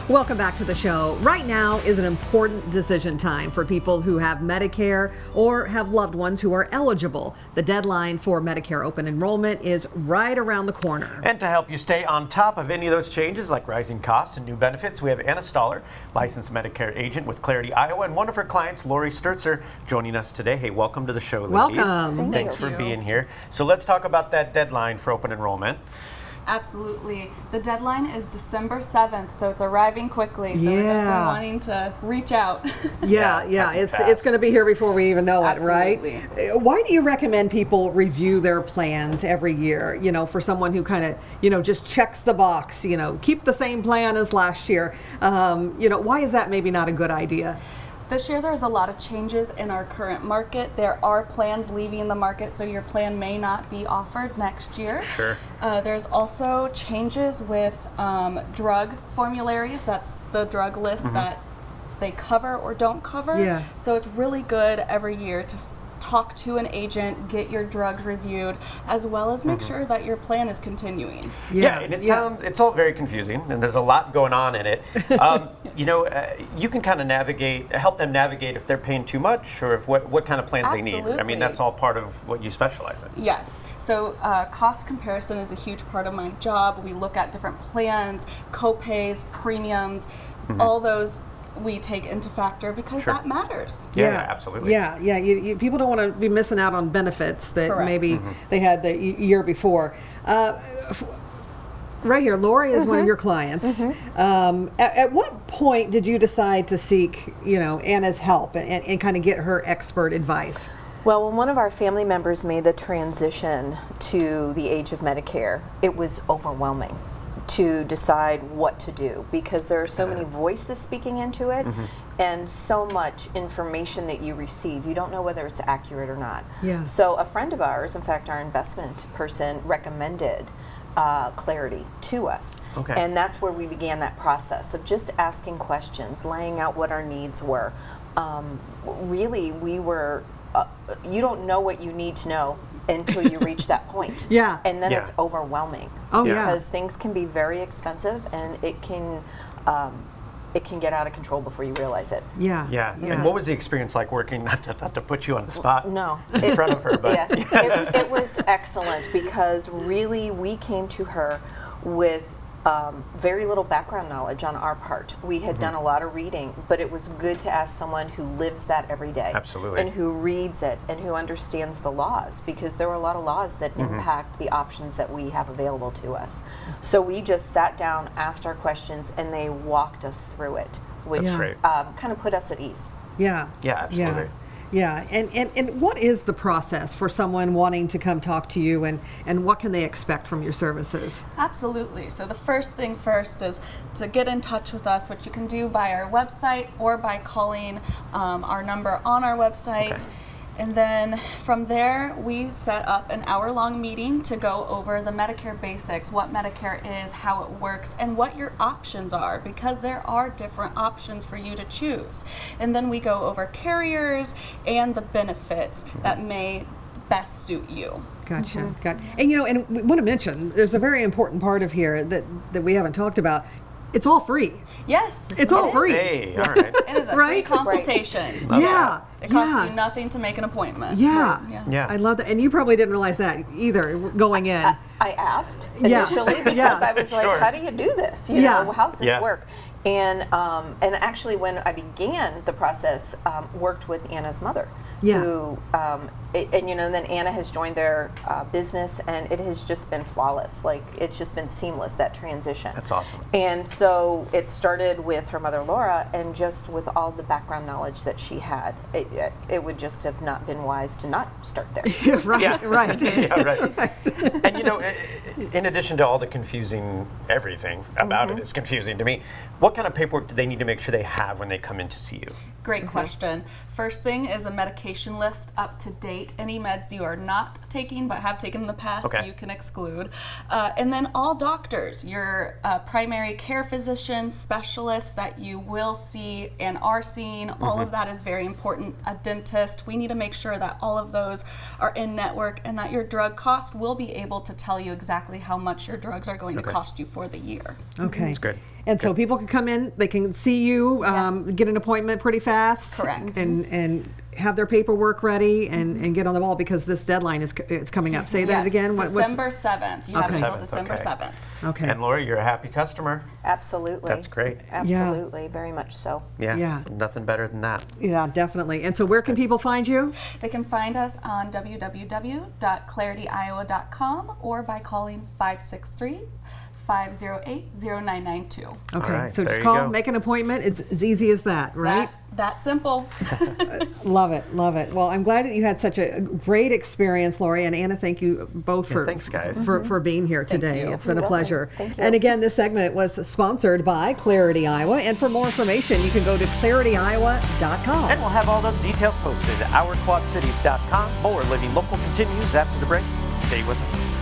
Welcome back to the show. Right now is an important decision time for people who have Medicare or have loved ones who are eligible. The deadline for Medicare open enrollment is right around the corner. And to help you stay on top of any of those changes like rising costs and new benefits, we have Anna Stoller, licensed Medicare agent with Clarity, Iowa, and one of her clients, Lori Sturzer, joining us today. Hey, welcome to the show, ladies. Welcome. Thanks for being here. So let's talk about that deadline for open enrollment. Absolutely. The deadline is December 7th, so it's arriving quickly. So we're definitely wanting to reach out. Yeah, it's going to be here before we even know it, right? Why do you recommend people review their plans every year? You know, for someone who kind of, just checks the box, keep the same plan as last year. Why is that maybe not a good idea? This year there's a lot of changes in our current market. There are plans leaving the market, so your plan may not be offered next year. Sure. There's also changes with drug formularies. That's the drug list that they cover or don't cover. Yeah. So it's really good every year to talk to an agent, get your drugs reviewed, as well as make sure that your plan is continuing. Yeah, and it's all very confusing, and there's a lot going on in it. You can kind of help them navigate if they're paying too much, or if what kind of plans they need. I mean, that's all part of what you specialize in. Yes. So cost comparison is a huge part of my job. We look at different plans, co-pays, premiums, all those we take into factor because that matters. Yeah, absolutely. Yeah. People don't want to be missing out on benefits that maybe they had the year before. Right here, Lori is one of your clients. At what point did you decide to seek, Anna's help and kind of get her expert advice? Well, when one of our family members made the transition to the age of Medicare, it was overwhelming to decide what to do because there are so many voices speaking into it and so much information that you receive. You don't know whether it's accurate or not. Yeah. So a friend of ours, in fact our investment person, recommended Clarity to us. Okay. And that's where we began that process of just asking questions, laying out what our needs were. Really, we were, you don't know what you need to know until you reach that point. Yeah. And then it's overwhelming. Oh, because things can be very expensive and it can get out of control before you realize it. Yeah. And what was the experience like working, not to put you on the spot in front of her, but it was excellent because really we came to her with very little background knowledge on our part. We had done a lot of reading, but it was good to ask someone who lives that every day. Absolutely. And who reads it and who understands the laws, because there were a lot of laws that impact the options that we have available to us. So we just sat down, asked our questions, and they walked us through it, which kind of put us at ease. Yeah, absolutely. Yeah, and what is the process for someone wanting to come talk to you, and what can they expect from your services? Absolutely. So the first thing first is to get in touch with us, which you can do by our website or by calling our number on our website. Okay. And then from there, we set up an hour-long meeting to go over the Medicare basics, what Medicare is, how it works, and what your options are, because there are different options for you to choose. And then we go over carriers and the benefits that may best suit you. Gotcha. And and we want to mention, there's a very important part of here that we haven't talked about. It's all free. Yes. It's all free. Hey, all right. It is a free consultation. Right. Yes. It costs you nothing to make an appointment. Yeah. I love that. And you probably didn't realize that either going in. I asked initially because I was like, how do you do this? You know, how's this work? And actually when I began the process, worked with Anna's mother, who, then Anna has joined their business, and it has just been flawless. Like, it's just been seamless, that transition. That's awesome. And so it started with her mother, Laura, and just with all the background knowledge that she had, it would just have not been wise to not start there. Right. And in addition to all the confusing everything about it is confusing to me, what kind of paperwork do they need to make sure they have when they come in to see you? Great question. First thing is a medication list up to date. Any meds you are not taking but have taken in the past, you can exclude. And then all doctors, your primary care physicians, specialists that you will see and are seeing, all of that is very important. A dentist, we need to make sure that all of those are in network and that your drug cost will be able to tell you exactly how much your drugs are going to cost you for the year. Okay. That's good. And so people can come in, they can see you, get an appointment pretty fast. Correct. And have their paperwork ready and get on the ball because this deadline is coming up. Say that again. December 7th. You have until December 7th. Okay. And Lori, you're a happy customer. Absolutely. That's great. Absolutely. Very much so. Yeah. Nothing better than that. Yeah, definitely. And so where can people find you? They can find us on www.clarityiowa.com or by calling 563-508-0992. Okay, so just call, make an appointment. It's as easy as that, right? That simple. Love it. Well, I'm glad that you had such a great experience, Lori and Anna. Thank you both thanks, guys. for being here today. It's been a pleasure. Thank you. And again, this segment was sponsored by Clarity Iowa. And for more information, you can go to clarityiowa.com. And we'll have all those details posted at ourquadcities.com. More Living Local continues after the break. Stay with us.